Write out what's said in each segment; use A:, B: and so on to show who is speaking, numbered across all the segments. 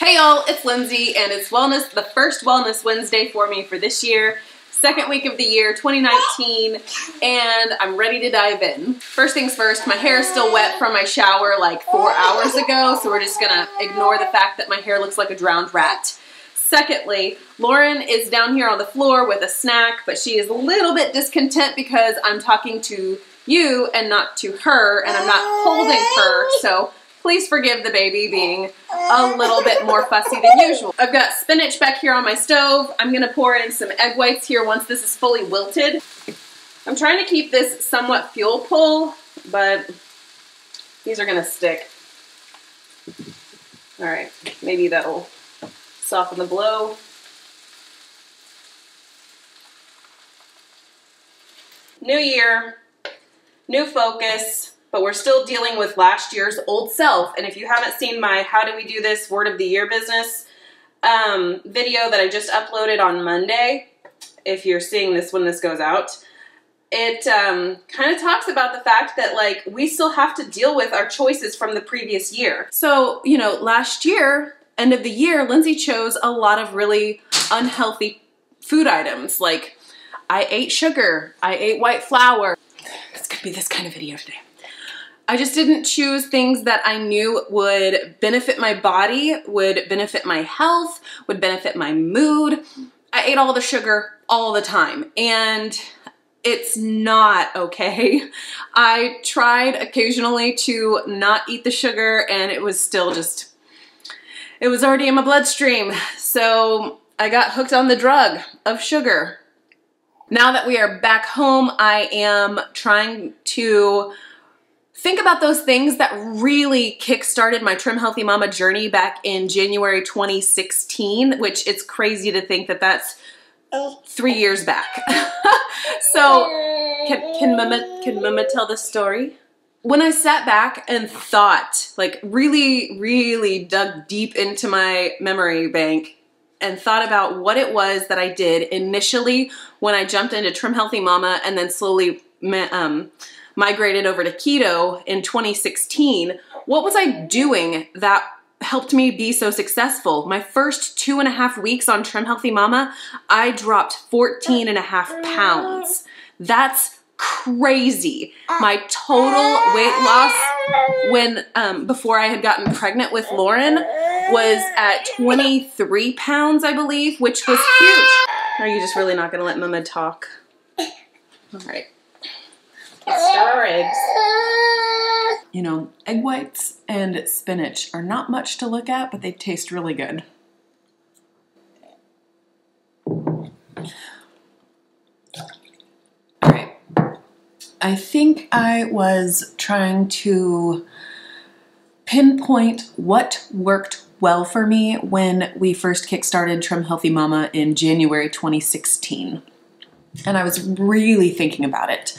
A: Hey y'all, it's Lindsay and it's the first Wellness Wednesday for me for this year. Second week of the year, 2019, and I'm ready to dive in. First things first, my hair is still wet from my shower like 4 hours ago, so we're just gonna ignore the fact that my hair looks like a drowned rat. Secondly, Lauren is down here on the floor with a snack, but she is a little bit discontent because I'm talking to you and not to her, and I'm not holding her, so please forgive the baby being a little bit more fussy than usual. I've got spinach back here on my stove. I'm gonna pour in some egg whites here once this is fully wilted. I'm trying to keep this somewhat fuel pull, but these are gonna stick. All right, maybe that'll soften the blow. New year, new focus. But we're still dealing with last year's old self. And if you haven't seen my How Do We Do This Word of the Year business video that I just uploaded on Monday, if you're seeing this when this goes out, it kind of talks about the fact that like we still have to deal with our choices from the previous year. So, you know, last year, end of the year, Lindsay chose a lot of really unhealthy food items. Like I ate sugar, I ate white flour. It's gonna be this kind of video today. I just didn't choose things that I knew would benefit my body, would benefit my health, would benefit my mood. I ate all the sugar all the time, and it's not okay. I tried occasionally to not eat the sugar, and it was still just, it was already in my bloodstream. So I got hooked on the drug of sugar. Now that we are back home, I am trying to think about those things that really kick-started my Trim Healthy Mama journey back in January 2016, which it's crazy to think that that's 3 years back. So can Mama tell the story? When I sat back and thought, like really dug deep into my memory bank and thought about what it was that I did initially when I jumped into Trim Healthy Mama and then slowly migrated over to keto in 2016, what was I doing that helped me be so successful? My first 2.5 weeks on Trim Healthy Mama, I dropped 14.5 pounds. That's crazy. My total weight loss when before I had gotten pregnant with Lauren was at 23 pounds, I believe, which was huge. Are you just really not gonna let Mama talk? All right. Stir our eggs. You know, egg whites and spinach are not much to look at, but they taste really good. All right. I think I was trying to pinpoint what worked well for me when we first kickstarted Trim Healthy Mama in January 2016. And I was really thinking about it.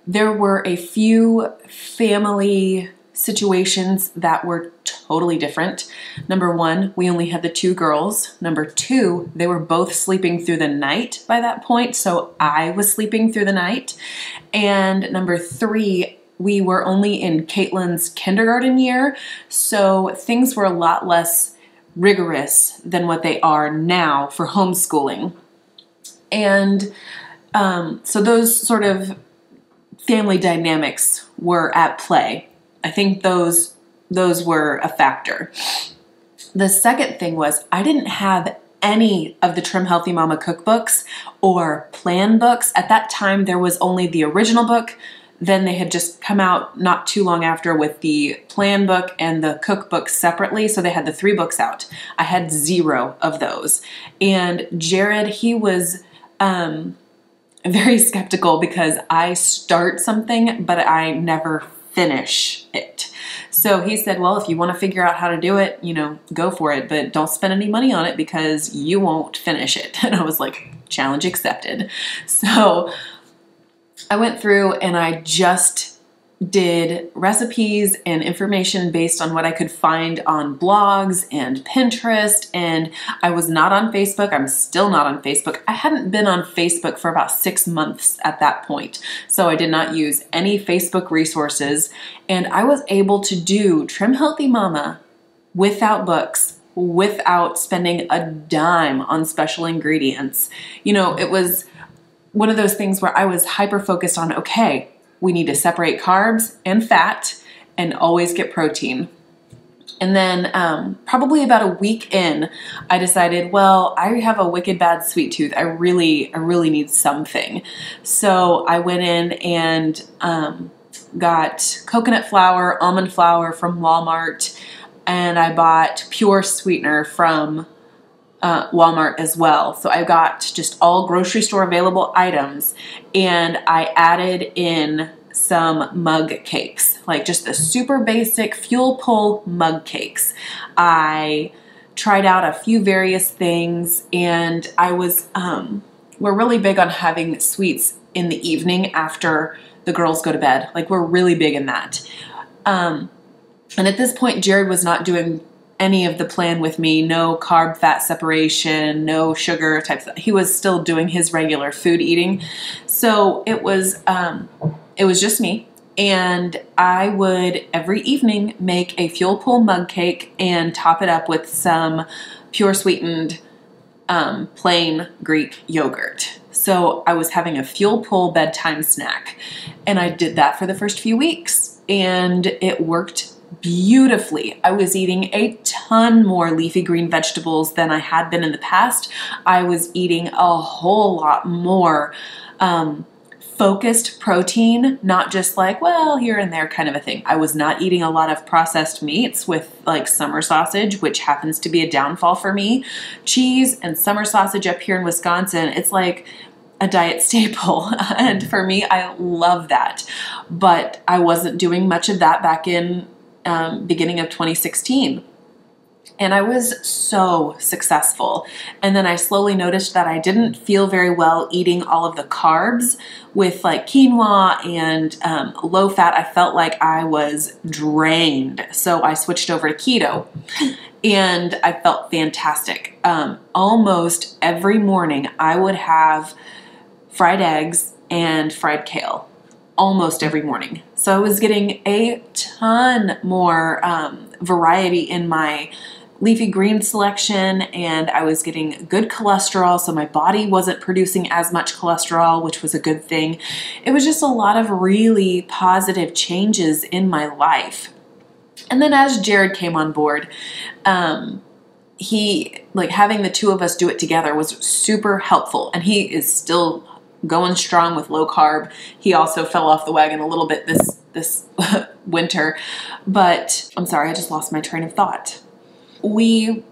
A: There were a few family situations that were totally different. Number one, we only had the 2 girls. Number 2, they were both sleeping through the night by that point, so I was sleeping through the night. And number 3, we were only in Caitlin's kindergarten year, so things were a lot less rigorous than what they are now for homeschooling. And so those sort of family dynamics were at play. I think those were a factor. The second thing was I didn't have any of the Trim Healthy Mama cookbooks or plan books. At that time, there was only the original book. Then they had just come out not too long after with the plan book and the cookbook separately. So they had the 3 books out. I had 0 of those. And Jared, he was very skeptical because I start something, but I never finish it. So he said, well, if you want to figure out how to do it, you know, go for it, but don't spend any money on it because you won't finish it. And I was like, challenge accepted. So I went through and I just did recipes and information based on what I could find on blogs and Pinterest, and I was not on Facebook. I'm still not on Facebook. I hadn't been on Facebook for about 6 months at that point, so I did not use any Facebook resources, and I was able to do Trim Healthy Mama without books without spending a dime on special ingredients. You know, it was one of those things where I was hyper focused on, okay, we need to separate carbs and fat and always get protein. And then probably about a week in, I decided, well, I have a wicked bad sweet tooth. I really need something. So I went in and got coconut flour, almond flour from Walmart, and I bought pure sweetener from Walmart as well. So I got just all grocery store available items, and I added in some mug cakes, like just the super basic fuel pull mug cakes. I tried out a few various things, and I was, we're really big on having sweets in the evening after the girls go to bed. Like, we're really big in that. And at this point, Jared was not doing any of the plan with me, no carb fat separation, no sugar types. He was still doing his regular food eating. So it was just me, and I would every evening make a fuel pull mug cake and top it up with some pure sweetened plain Greek yogurt. So I was having a fuel pull bedtime snack, and I did that for the first few weeks, and it worked beautifully. I was eating a ton more leafy green vegetables than I had been in the past. I was eating a whole lot more focused protein, not just like, well, here and there kind of a thing. I was not eating a lot of processed meats with like summer sausage, which happens to be a downfall for me. Cheese and summer sausage up here in Wisconsin, it's like a diet staple. And for me, I love that. But I wasn't doing much of that back in beginning of 2016. And I was so successful. And then I slowly noticed that I didn't feel very well eating all of the carbs with like quinoa and low fat. I felt like I was drained. So I switched over to keto, and I felt fantastic. Almost every morning I would have fried eggs and fried kale. Almost every morning. So I was getting a ton more variety in my leafy green selection, and I was getting good cholesterol, so my body wasn't producing as much cholesterol, which was a good thing. It was just a lot of really positive changes in my life. And then as Jared came on board, he, like, having the two of us do it together was super helpful, and he is still going strong with low carb. He also fell off the wagon a little bit this winter, but I'm sorry, I just lost my train of thought. We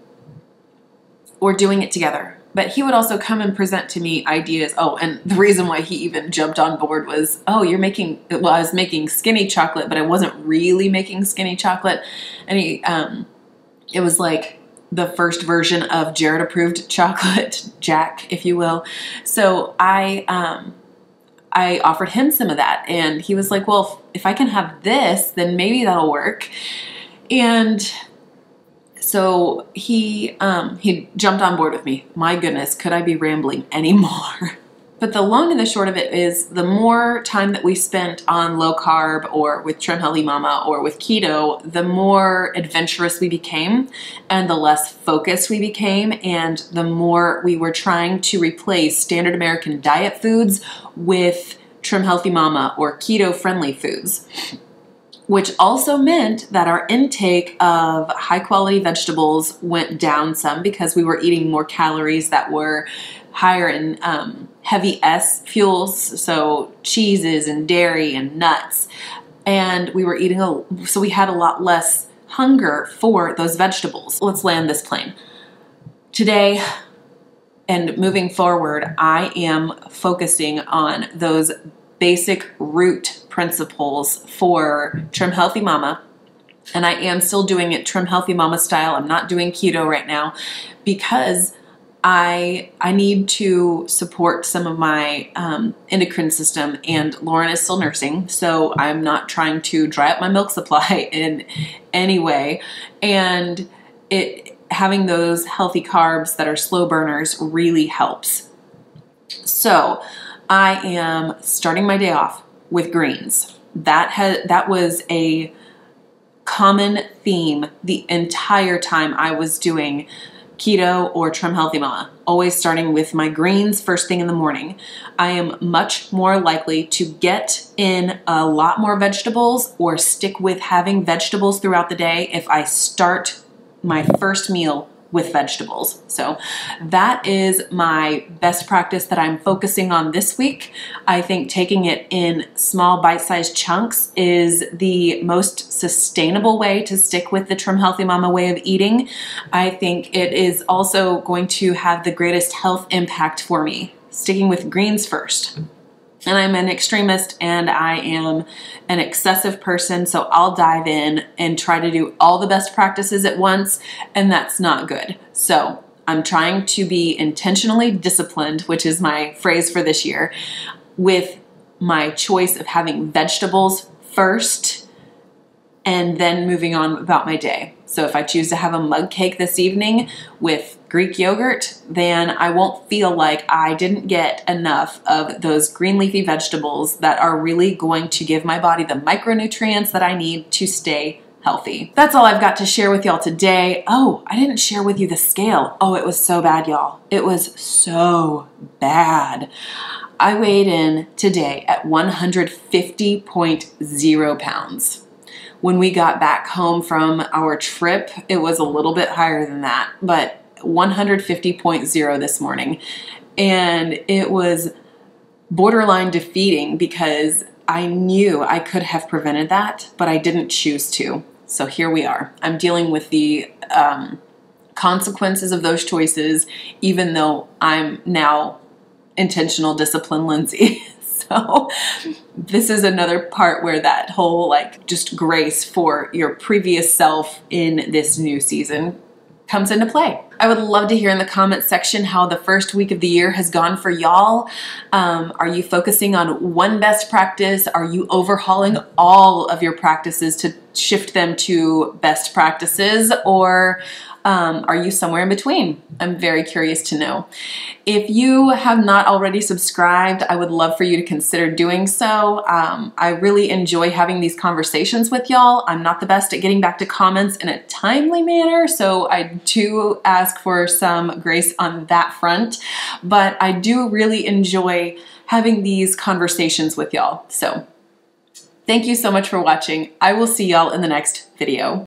A: were doing it together, but he would also come and present to me ideas. Oh, and the reason why he even jumped on board was, oh, you're making, well, I was making skinny chocolate, but I wasn't really making skinny chocolate. And he, it was like the first version of Jared approved chocolate, Jack, if you will. So I offered him some of that, and he was like, well, if I can have this, then maybe that'll work. And so he jumped on board with me. My goodness, could I be rambling anymore? But the long and the short of it is, the more time that we spent on low carb or with Trim Healthy Mama or with keto, the more adventurous we became and the less focused we became, and the more we were trying to replace standard American diet foods with Trim Healthy Mama or keto friendly foods, which also meant that our intake of high quality vegetables went down some because we were eating more calories that were higher in heavy S fuels, so cheeses and dairy and nuts. And we were eating, so we had a lot less hunger for those vegetables. Let's land this plane. Today and moving forward, I am focusing on those basic root principles for Trim Healthy Mama. And I am still doing it Trim Healthy Mama style. I'm not doing keto right now because I need to support some of my endocrine system, and Lauren is still nursing, so I'm not trying to dry up my milk supply in any way. And having those healthy carbs that are slow burners really helps. So I am starting my day off with greens. That was a common theme the entire time I was doing keto or Trim Healthy Mama, always starting with my greens first thing in the morning. I am much more likely to get in a lot more vegetables or stick with having vegetables throughout the day if I start my first meal with vegetables. So that is my best practice that I'm focusing on this week. I think taking it in small bite-sized chunks is the most sustainable way to stick with the Trim Healthy Mama way of eating. I think it is also going to have the greatest health impact for me, sticking with greens first. And I'm an extremist and I am an excessive person, so I'll dive in and try to do all the best practices at once, and that's not good. So I'm trying to be intentionally disciplined, which is my phrase for this year, with my choice of having vegetables first and then moving on about my day. So if I choose to have a mug cake this evening with Greek yogurt, then I won't feel like I didn't get enough of those green leafy vegetables that are really going to give my body the micronutrients that I need to stay healthy. That's all I've got to share with y'all today. Oh, I didn't share with you the scale. Oh, it was so bad, y'all. It was so bad. I weighed in today at 150.0 pounds. When we got back home from our trip, it was a little bit higher than that, but 150.0 this morning. And it was borderline defeating because I knew I could have prevented that, but I didn't choose to. So here we are. I'm dealing with the consequences of those choices, even though I'm now intentional discipline Lindsey. So this is another part where that whole like just grace for your previous self in this new season comes into play. I would love to hear in the comment section how the first week of the year has gone for y'all. Are you focusing on one best practice? Are you overhauling all of your practices to shift them to best practices? Or are you somewhere in between? I'm very curious to know. If you have not already subscribed, I would love for you to consider doing so. I really enjoy having these conversations with y'all. I'm not the best at getting back to comments in a timely manner, so I do ask for some grace on that front, but I do really enjoy having these conversations with y'all. So thank you so much for watching. I will see y'all in the next video.